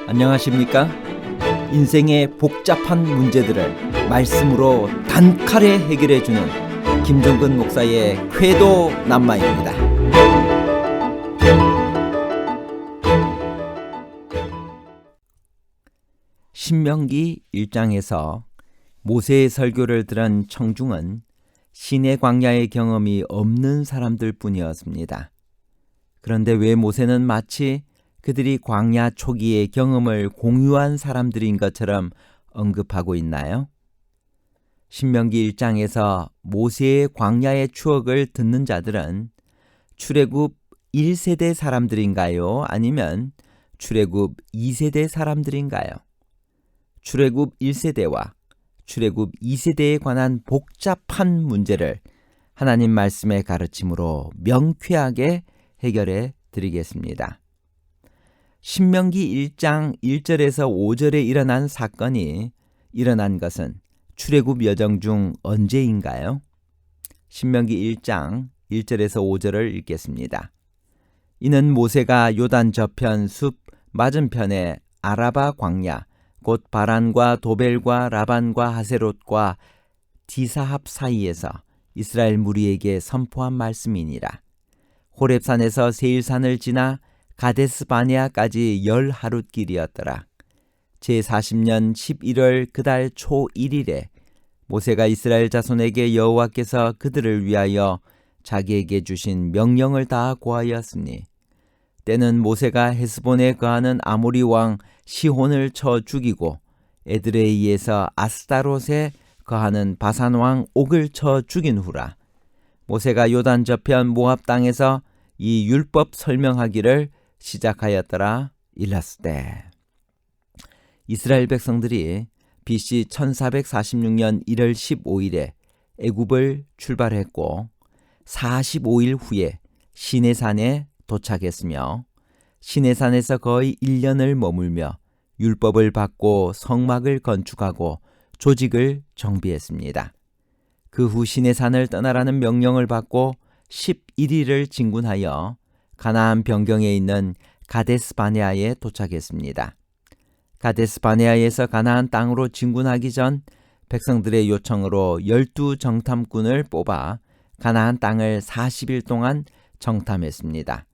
안녕하십니까? 인생의 복잡한 문제들을 말씀으로 단칼에 해결해주는 김종근 목사의 쾌도 남마입니다. 신명기 1장에서 모세의 설교를 들은 청중은 시내 광야의 경험이 없는 사람들 뿐이었습니다. 그런데 왜 모세는 마치 그들이 광야 초기의 경험을 공유한 사람들인 것처럼 언급하고 있나요? 신명기 1장에서 모세의 광야의 추억을 듣는 자들은 출애굽 1세대 사람들인가요? 아니면 출애굽 2세대 사람들인가요? 출애굽 1세대와 출애굽 2세대에 관한 복잡한 문제를 하나님 말씀의 가르침으로 명쾌하게 해결해 드리겠습니다. 신명기 1장 1절에서 5절에 일어난 사건이 일어난 것은 출애굽 여정 중 언제인가요? 신명기 1장 1절에서 5절을 읽겠습니다. 이는 모세가 요단 저편 숲 맞은편에 아라바 광야 곧 바란과 도벨과 라반과 하세롯과 디사합 사이에서 이스라엘 무리에게 선포한 말씀이니라. 호렙산에서 세일산을 지나 가데스 바네아까지 10하룻길이었더라. 제40년 11월 그달 초 1일에 모세가 이스라엘 자손에게 여호와께서 그들을 위하여 자기에게 주신 명령을 다 고하였으니 때는 모세가 헤스본에 거하는 아모리 왕 시혼을 쳐 죽이고 에드레이에서 아스타롯에 거하는 바산 왕 옥을 쳐 죽인 후라. 모세가 요단 저편 모압 땅에서 이 율법 설명하기를 시작하였더라. 일렀으되 이스라엘 백성들이 BC 1446년 1월 15일에 애굽을 출발했고 45일 후에 시내산에 도착했으며 시내산에서 거의 1년을 머물며 율법을 받고 성막을 건축하고 조직을 정비했습니다. 그 후 시내산을 떠나라는 명령을 받고 11일을 진군하여 가나안 변경에 있는 가데스 바네아에 도착했습니다. 가데스 바네아에서 가나안 땅으로 진군하기 전 백성들의 요청으로 12정탐꾼을 뽑아 가나안 땅을 40일 동안 정탐했습니다.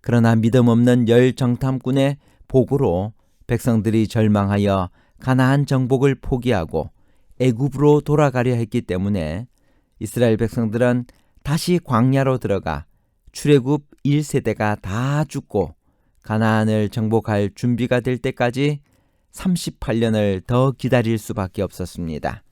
그러나 믿음 없는 10정탐꾼의 보고로 백성들이 절망하여 가나안 정복을 포기하고 애굽으로 돌아가려 했기 때문에 이스라엘 백성들은 다시 광야로 들어가 출애굽 1세대가 다 죽고 가나안을 정복할 준비가 될 때까지 38년을 더 기다릴 수밖에 없었습니다.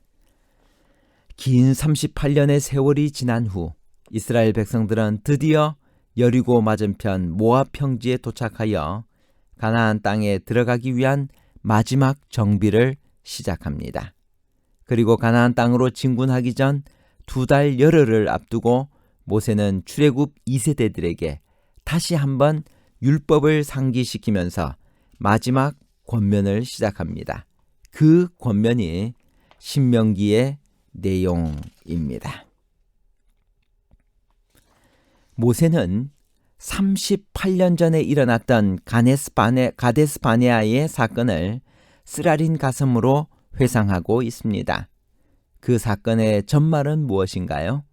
긴 38년의 세월이 지난 후 이스라엘 백성들은 드디어 여리고 맞은편 모압 평지에 도착하여 가나안 땅에 들어가기 위한 마지막 정비를 시작합니다. 그리고 가나안 땅으로 진군하기 전 2달 열흘을 앞두고 모세는 출애굽 2세대들에게 다시 한번 율법을 상기시키면서 마지막 권면을 시작합니다. 그 권면이 신명기의 내용입니다. 모세는 38년 전에 일어났던 가데스 바네아의 사건을 쓰라린 가슴으로 회상하고 있습니다. 그 사건의 전말은 무엇인가요?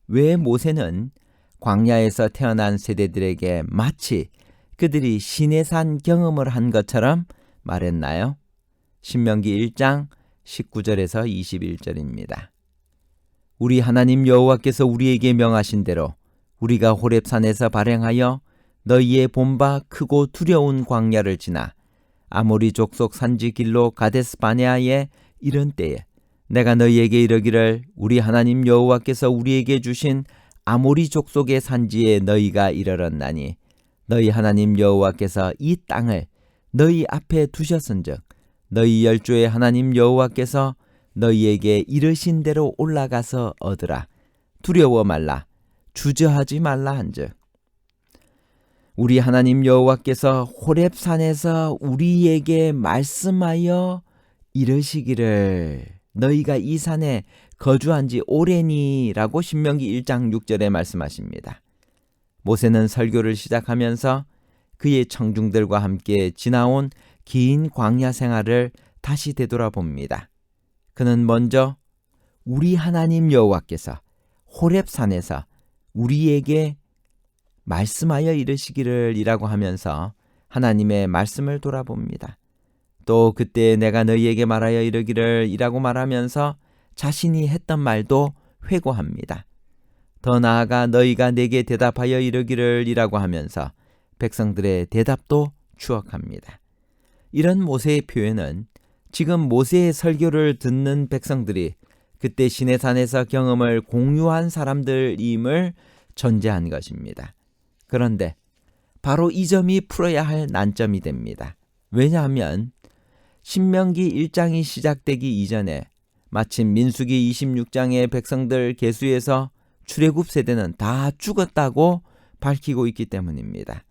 왜 모세는 광야에서 태어난 세대들에게 마치 그들이 시내산 경험을 한 것처럼 말했나요? 신명기 1장 19절에서 21절입니다. 우리 하나님 여호와께서 우리에게 명하신 대로 우리가 호렙산에서 발행하여 너희의 본바 크고 두려운 광야를 지나 아모리 족속 산지 길로 가데스 바네아에 이른 때에 내가 너희에게 이르기를 우리 하나님 여호와께서 우리에게 주신 아모리 족속의 산지에 너희가 이르렀나니 너희 하나님 여호와께서 이 땅을 너희 앞에 두셨은즉 너희 열조의 하나님 여호와께서 너희에게 이르신 대로 올라가서 얻으라. 두려워 말라. 주저하지 말라 한즉 우리 하나님 여호와께서 호렙산에서 우리에게 말씀하여 이르시기를 너희가 이 산에 거주한 지 오래니라고 신명기 1장 6절에 말씀하십니다. 모세는 설교를 시작하면서 그의 청중들과 함께 지나온 긴 광야 생활을 다시 되돌아봅니다. 그는 먼저 우리 하나님 여호와께서 호렙산에서 우리에게 말씀하여 이르시기를 이라고 하면서 하나님의 말씀을 돌아봅니다. 또 그때 내가 너희에게 말하여 이르기를 이라고 말하면서 자신이 했던 말도 회고합니다. 더 나아가 너희가 내게 대답하여 이르기를 이라고 하면서 백성들의 대답도 추억합니다. 이런 모세의 표현은 지금 모세의 설교를 듣는 백성들이 그때 시내산에서 경험을 공유한 사람들임을 전제한 것입니다. 그런데 바로 이 점이 풀어야 할 난점이 됩니다. 왜냐하면 신명기 1장이 시작되기 이전에 마침 민수기 26장의 백성들 계수에서 출애굽 세대는 다 죽었다고 밝히고 있기 때문입니다.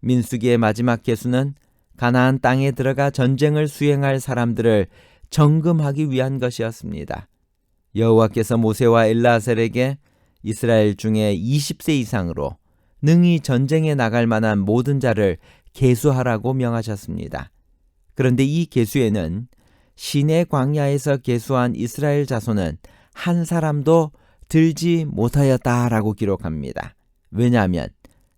민수기의 마지막 계수는 가나안 땅에 들어가 전쟁을 수행할 사람들을 정금하기 위한 것이었습니다. 여호와께서 모세와 엘르아살에게 이스라엘 중에 20세 이상으로 능히 전쟁에 나갈 만한 모든 자를 계수하라고 명하셨습니다. 그런데 이 계수에는 시내 광야에서 계수한 이스라엘 자손은 한 사람도 들지 못하였다라고 기록합니다. 왜냐하면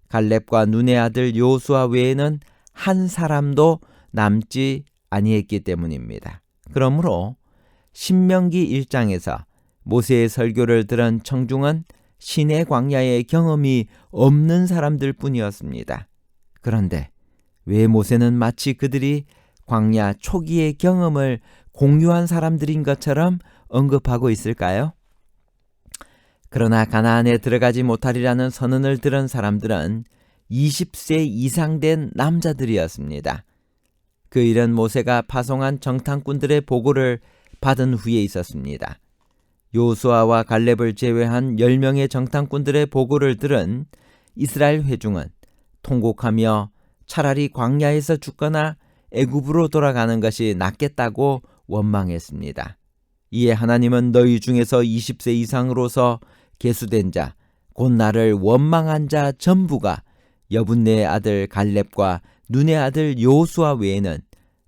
갈렙과 눈의 아들 여호수아 외에는 한 사람도 남지 아니했기 때문입니다. 그러므로 신명기 1장에서 모세의 설교를 들은 청중은 시내 광야의 경험이 없는 사람들 뿐이었습니다. 그런데 왜 모세는 마치 그들이 광야 초기의 경험을 공유한 사람들인 것처럼 언급하고 있을까요? 그러나 가나안에 들어가지 못하리라는 선언을 들은 사람들은 20세 이상 된 남자들이었습니다. 그 일은 모세가 파송한 정탐꾼들의 보고를 받은 후에 있었습니다. 여호수아와 갈렙을 제외한 10명의 정탐꾼들의 보고를 들은 이스라엘 회중은 통곡하며 차라리 광야에서 죽거나 애굽으로 돌아가는 것이 낫겠다고 원망했습니다. 이에 하나님은 너희 중에서 20세 이상으로서 계수된 자, 곧 나를 원망한 자 전부가 여분네의 아들 갈렙과 눈의 아들 여호수아 외에는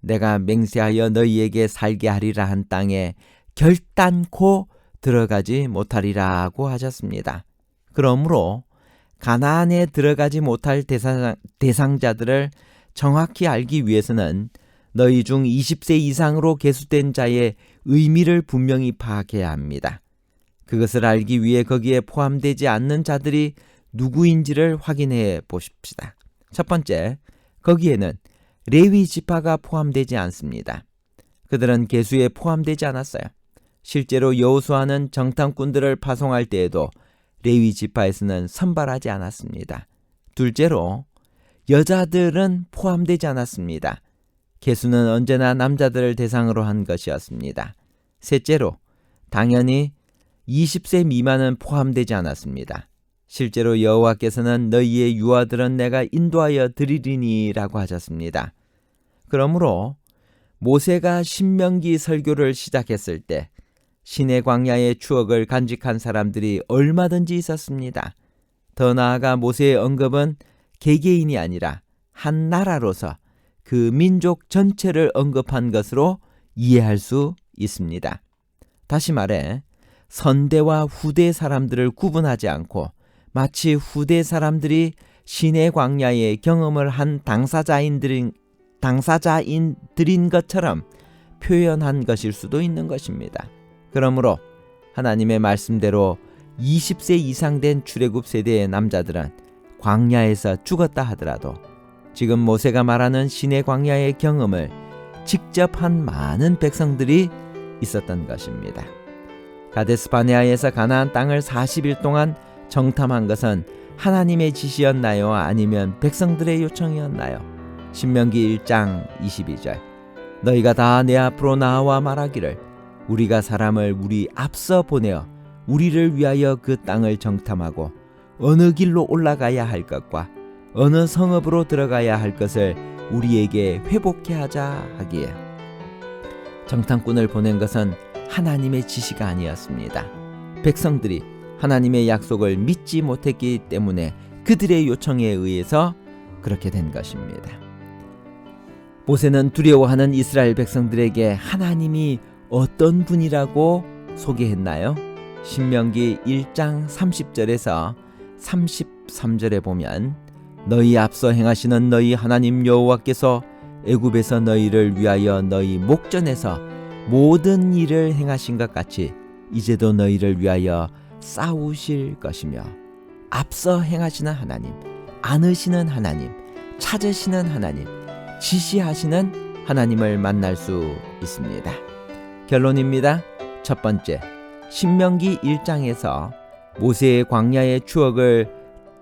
내가 맹세하여 너희에게 살게 하리라 한 땅에 결단코 들어가지 못하리라고 하셨습니다. 그러므로 가나안에 들어가지 못할 대상자들을 정확히 알기 위해서는 너희 중 20세 이상으로 계수된 자의 의미를 분명히 파악해야 합니다. 그것을 알기 위해 거기에 포함되지 않는 자들이 누구인지를 확인해 보십시다. 첫 번째, 거기에는 레위 지파가 포함되지 않습니다. 그들은 계수에 포함되지 않았어요. 실제로 여호수아는 정탐꾼들을 파송할 때에도 레위 지파에서는 선발하지 않았습니다. 둘째로 여자들은 포함되지 않았습니다. 계수는 언제나 남자들을 대상으로 한 것이었습니다. 셋째로 당연히 20세 미만은 포함되지 않았습니다. 실제로 여호와께서는 너희의 유아들은 내가 인도하여 드리리니라고 하셨습니다. 그러므로 모세가 신명기 설교를 시작했을 때 시내 광야의 추억을 간직한 사람들이 얼마든지 있었습니다. 더 나아가 모세의 언급은 개개인이 아니라 한 나라로서 그 민족 전체를 언급한 것으로 이해할 수 있습니다. 다시 말해 선대와 후대 사람들을 구분하지 않고 마치 후대 사람들이 시내 광야의 경험을 한 당사자인들인 것처럼 표현한 것일 수도 있는 것입니다. 그러므로 하나님의 말씀대로 20세 이상 된 출애굽 세대의 남자들은 광야에서 죽었다 하더라도 지금 모세가 말하는 시내 광야의 경험을 직접 한 많은 백성들이 있었던 것입니다. 가데스바네아에서 가나안 땅을 40일 동안 정탐한 것은 하나님의 지시였나요? 아니면 백성들의 요청이었나요? 신명기 1장 22절 너희가 다 내 앞으로 나와 말하기를 우리가 사람을 우리 앞서 보내어 우리를 위하여 그 땅을 정탐하고 어느 길로 올라가야 할 것과 어느 성읍으로 들어가야 할 것을 우리에게 회복해 하자 하기에 정탐꾼을 보낸 것은 하나님의 지시가 아니었습니다. 백성들이 하나님의 약속을 믿지 못했기 때문에 그들의 요청에 의해서 그렇게 된 것입니다. 모세는 두려워하는 이스라엘 백성들에게 하나님이 어떤 분이라고 소개했나요? 신명기 1장 30절에서 33절에 보면 너희 앞서 행하시는 너희 하나님 여호와께서 애굽에서 너희를 위하여 너희 목전에서 모든 일을 행하신 것 같이 이제도 너희를 위하여 싸우실 것이며, 앞서 행하시는 하나님, 안으시는 하나님, 찾으시는 하나님, 지시하시는 하나님을 만날 수 있습니다. 결론입니다. 첫 번째, 신명기 1장에서 모세의 광야의 추억을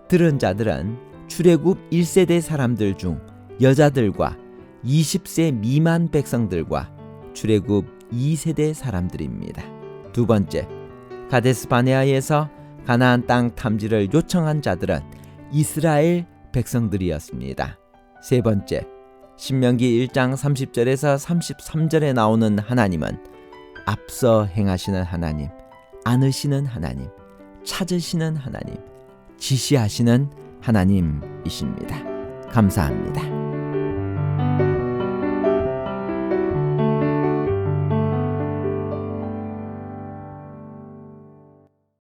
들은 자들은 출애굽 1세대 사람들 중 여자들과 20세 미만 백성들과 출애굽 2세대 사람들입니다. 두 번째, 가데스 바네아에서 가나안 땅 탐지를 요청한 자들은 이스라엘 백성들이었습니다. 세 번째, 신명기 1장 30절에서 33절에 나오는 하나님은 앞서 행하시는 하나님, 안으시는 하나님, 찾으시는 하나님, 지시하시는 하나님이십니다. 감사합니다.